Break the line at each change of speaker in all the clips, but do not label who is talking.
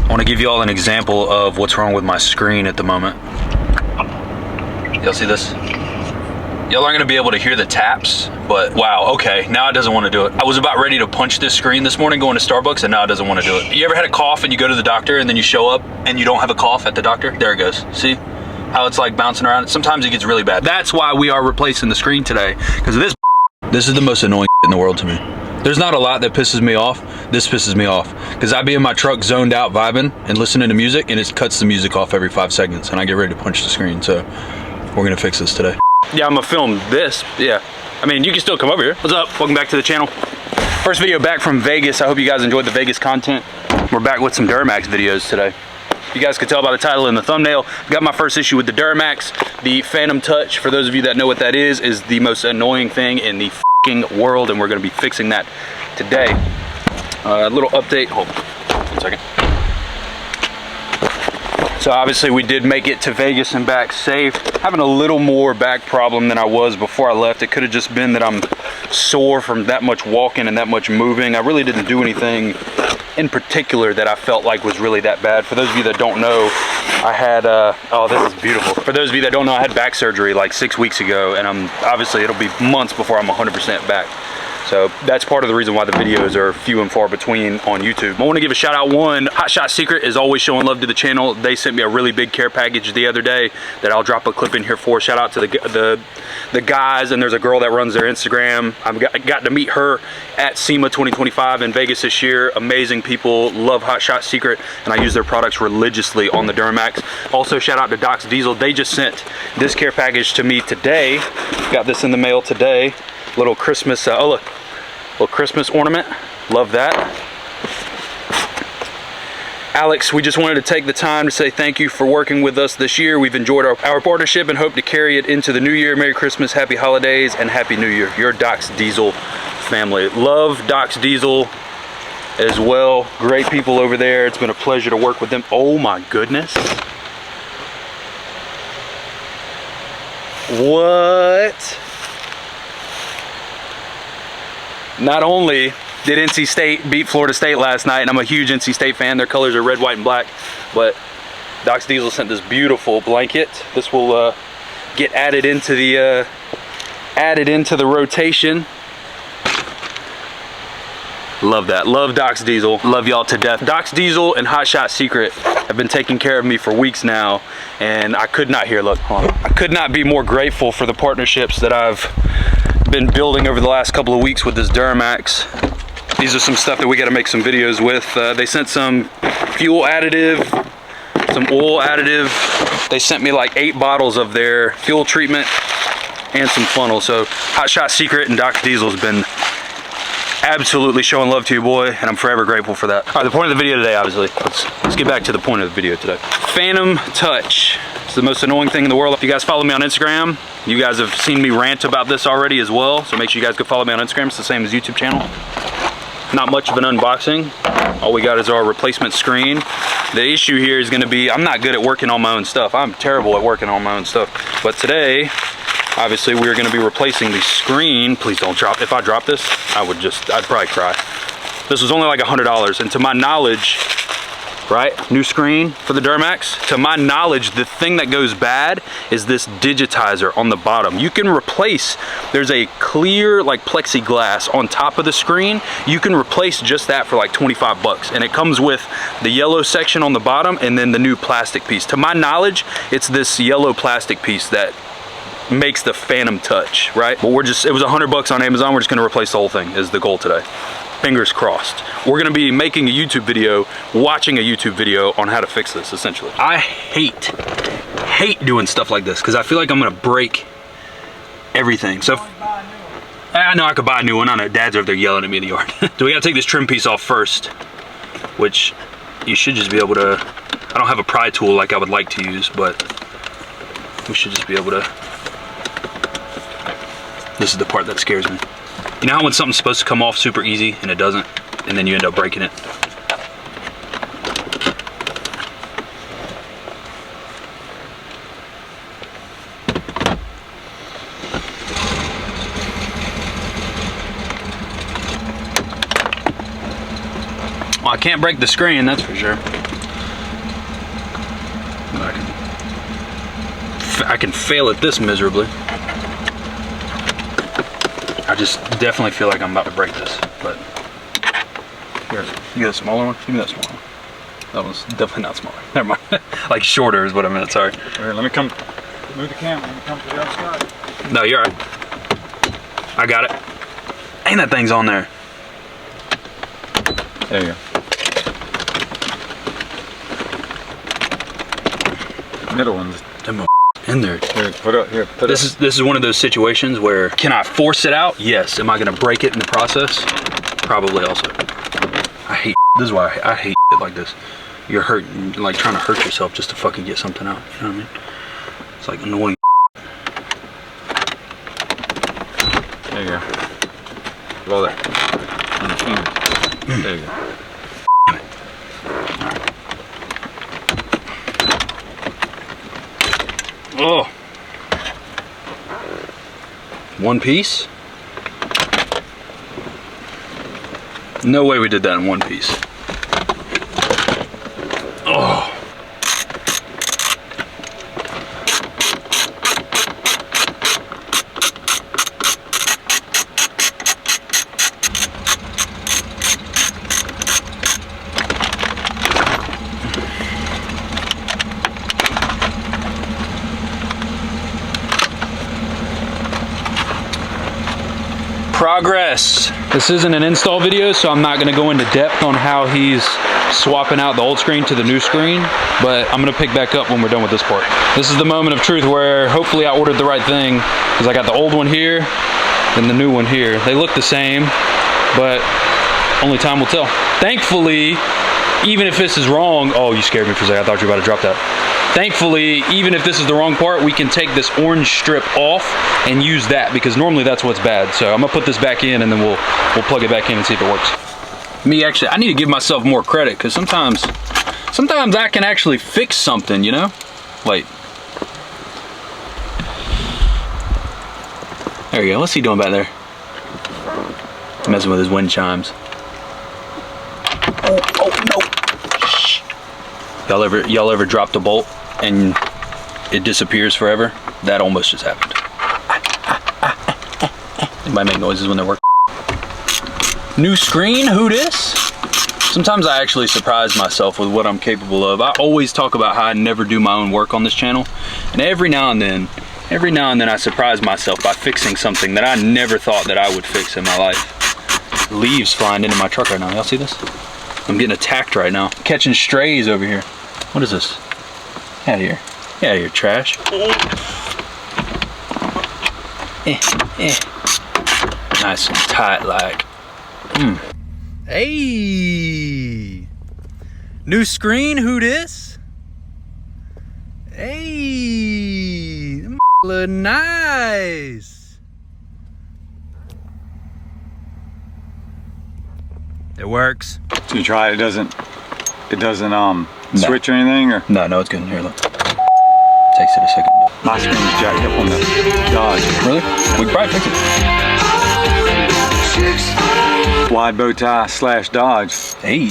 I want to give you all an example of what's wrong with my screen at the moment. Y'all see this? Y'all aren't gonna be able to hear the taps, but wow, okay, now it doesn't want to do it. I was about ready to punch this screen this morning going to Starbucks, and now it doesn't want to do it. You ever had a cough and you go to the doctor and then you show up and you don't have a cough at the doctor? There it goes. See how it's like bouncing around? Sometimes it gets really bad. That's why we are replacing the screen today, because of this. This is the most annoying in the world to me. There's not a lot that pisses me off. This pisses me off because I be in my truck zoned out vibing and listening to music, and it cuts the music off every 5 seconds and I get ready to punch the screen. So we're gonna fix this today. Yeah, I'm gonna film this. Yeah, I mean, you can still come over here. What's up? Welcome back to the channel. First video back from Vegas. I hope you guys enjoyed the Vegas content. We're back with some Duramax videos today. You guys could tell by the title and the thumbnail, got my first issue with the Duramax. The Phantom Touch, for those of you that know what that is the most annoying thing in the world, and we're going to be fixing that today. A little update. Hold on 1 second. So obviously we did make it to Vegas and back safe. Having a little more back problem than I was before I left. It could have just been that I'm sore from that much walking and that much moving. I really didn't do anything in particular that I felt like was really that bad. For those of you that don't know, I had oh, this is beautiful. For those of you that don't know, I had back surgery like 6 weeks ago, and obviously it'll be months before I'm 100% back. So that's part of the reason why the videos are few and far between on YouTube. I want to give a shout out. One, Hot Shot Secret is always showing love to the channel. They sent me a really big care package the other day that I'll drop a clip in here for. Shout out to the guys, and there's a girl that runs their Instagram. I got to meet her at SEMA 2025 in Vegas this year. Amazing people, love Hot Shot Secret, and I use their products religiously on the Duramax. Also shout out to Doc's Diesel. They just sent this care package to me today. Got this in the mail today. Little Christmas, oh look, little Christmas ornament. Love that. Alex, we just wanted to take the time to say thank you for working with us this year. We've enjoyed our partnership and hope to carry it into the new year. Merry Christmas, Happy Holidays, and Happy New Year. Your Doc's Diesel family. Love Doc's Diesel as well. Great people over there. It's been a pleasure to work with them. Oh my goodness. What? Not only did NC State beat Florida State last night, and I'm a huge NC State fan, their colors are red, white, and black, but Doc's Diesel sent this beautiful blanket. This will get added into the rotation. Love that. Love Doc's Diesel. Love y'all to death. Doc's Diesel and Hot Shot Secret have been taking care of me for weeks now, and I could not I could not be more grateful for the partnerships that I've been building over the last couple of weeks with this Duramax. These are some stuff that we got to make some videos with. They sent some fuel additive, some oil additive. They sent me like 8 bottles of their fuel treatment and some funnels. So Hot Shot Secret and Doc's Diesel has been absolutely showing love to you, boy, and I'm forever grateful for that. All right, the point of the video today, obviously, let's get back to the point of the video today. Phantom Touch. It's the most annoying thing in the world. If you guys follow me on Instagram, you guys have seen me rant about this already as well, so make sure you guys go follow me on Instagram. It's the same as YouTube channel. Not much of an unboxing. All we got is our replacement screen. The issue here is gonna be, I'm not good at working on my own stuff. I'm terrible at working on my own stuff. But today, obviously, we're gonna be replacing the screen. Please don't drop. If I drop this, I'd probably cry. This was only like $100, and to my knowledge, right, new screen for the Duramax. To my knowledge, the thing that goes bad is this digitizer on the bottom. You can replace, there's a clear like plexiglass on top of the screen. You can replace just that for like 25 bucks. And it comes with the yellow section on the bottom and then the new plastic piece. To my knowledge, it's this yellow plastic piece that makes the Phantom Touch, right? But it was 100 bucks on Amazon. We're just gonna replace the whole thing is the goal today. Fingers crossed. We're gonna be making a YouTube video, watching a YouTube video on how to fix this, essentially. I hate doing stuff like this because I feel like I'm gonna break everything. So, I know I could buy a new one. I know Dad's over there yelling at me in the yard. So we gotta take this trim piece off first, which you should just be able to, I don't have a pry tool like I would like to use, but we should just be able to, this is the part that scares me. You know how when something's supposed to come off super easy and it doesn't, and then you end up breaking it? Well, I can't break the screen, that's for sure. I can fail at this miserably. I just definitely feel like I'm about to break this, but here, you got a smaller one? Give me that smaller one. That one's definitely not smaller. Never mind. Like shorter is what I meant, sorry.
Here, let me come, move the camera, let me come to the other side.
No, you're all right. I got it. Ain't that thing's on there.
There you go. Middle one's
in there.
Here, put it.
This is one of those situations where, can I force it out? Yes. Am I gonna break it in the process? Probably also. I hate, this is why I hate shit like this. You're hurting, like trying to hurt yourself just to fucking get something out. You know what I mean? It's like annoying.
There you go. Roll that. On the camera. There you go.
Oh. One piece? No way we did that in one piece. Oh. Progress. This isn't an install video, so I'm not going to go into depth on how he's swapping out the old screen to the new screen, but I'm going to pick back up when we're done with this part. This is the moment of truth where hopefully I ordered the right thing, because I got the old one here and the new one here. They look the same, but only time will tell. Thankfully, even if this is wrong, oh, you scared me for a second. I thought you were about to drop that. Thankfully, even if this is the wrong part, we can take this orange strip off and use that, because normally that's what's bad. So I'm gonna put this back in and then we'll plug it back in and see if it works. I need to give myself more credit, because sometimes I can actually fix something, you know? Like, there you go. What's he doing back there? Messing with his wind chimes. Oh no! Shh. Y'all ever dropped a bolt and it disappears forever? That almost just happened. Anybody make noises when they're working? New screen, who dis? Sometimes I actually surprise myself with what I'm capable of. I always talk about how I never do my own work on this channel, and every now and then I surprise myself by fixing something that I never thought that I would fix in my life. Leaves flying into my truck right now. Y'all see this? I'm getting attacked right now. Catching strays over here. What is this? Get out of here. Get out of here, trash. Nice and tight like. Hey! New screen, who dis? Hey! Look nice! It works.
So you try it, it doesn't switch or anything, or?
No, it's good. Here, look. Takes it a second.
My screen's jacked up on the Dodge.
Really? We can probably fix it.
Wide bow tie / Dodge.
Hey.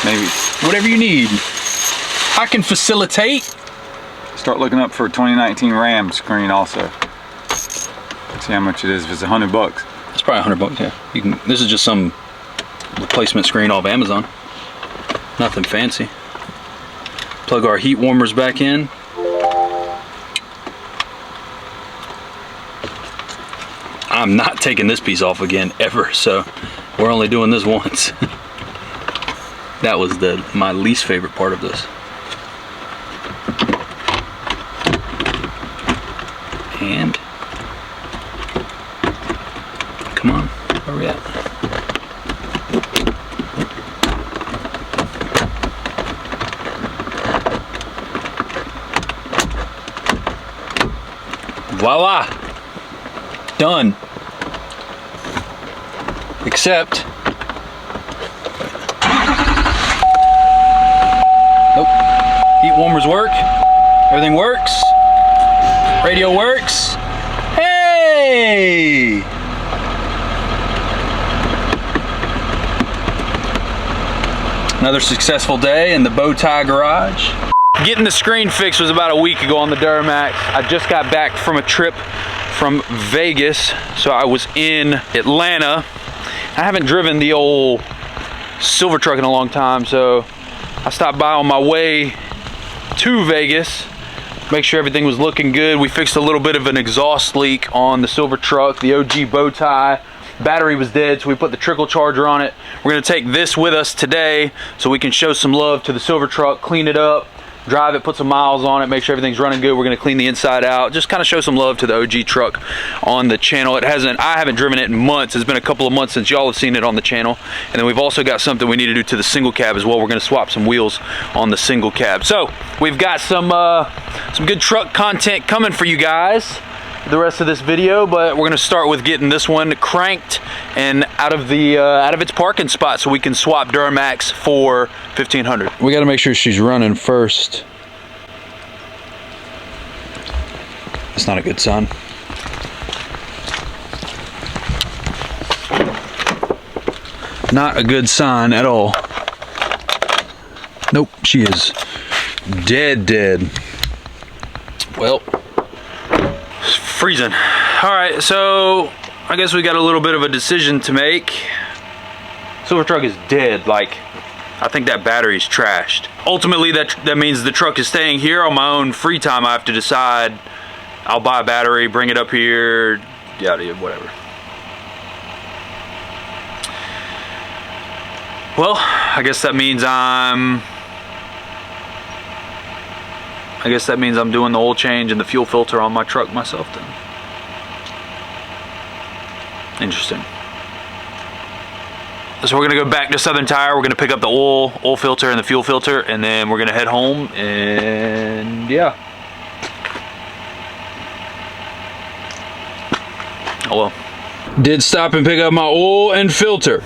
Maybe.
Whatever you need. I can facilitate.
Start looking up for a 2019 Ram screen also. See how much it is. If it's $100.
It's probably $100, yeah. You can. This is just some replacement screen off Amazon. Nothing fancy. Plug our heat warmers back in. I'm not taking this piece off again ever, so we're only doing this once. That was my least favorite part of this. And come on, where are we at? Voila! Done. Except, nope. Heat warmers work. Everything works. Radio works. Hey! Another successful day in the Bow Tie garage. Getting the screen fixed was about a week ago on the Duramax. I just got back from a trip from Vegas, so I was in Atlanta. I haven't driven the old silver truck in a long time, so I stopped by on my way to Vegas, make sure everything was looking good. We fixed a little bit of an exhaust leak on the silver truck, the OG bow tie. Battery was dead, so we put the trickle charger on it. We're gonna take this with us today so we can show some love to the silver truck, clean it up, drive it, put some miles on it, make sure everything's running good. We're gonna clean the inside out, just kind of show some love to the OG truck on the channel. I haven't driven it in months. It's been a couple of months since y'all have seen it on the channel. And then we've also got something we need to do to the single cab as well. We're gonna swap some wheels on the single cab. So we've got some good truck content coming for you guys the rest of this video, but we're gonna start with getting this one cranked and out of its parking spot so we can swap Duramax for 1500. We gotta make sure she's running first. That's not a good sign. Not a good sign at all. Nope, she is dead. Well, freezing. All right, so I guess we got a little bit of a decision to make. Silver truck is dead. Like, I think that battery's trashed. Ultimately, that means the truck is staying here. On my own free time, I have to decide. I'll buy a battery, bring it up here, yada, whatever. Well, I guess that means I'm doing the oil change and the fuel filter on my truck myself then. Interesting. So we're gonna go back to Southern Tire. We're gonna pick up the oil filter and the fuel filter, and then we're gonna head home, and yeah. Oh well. Did stop and pick up my oil and filter.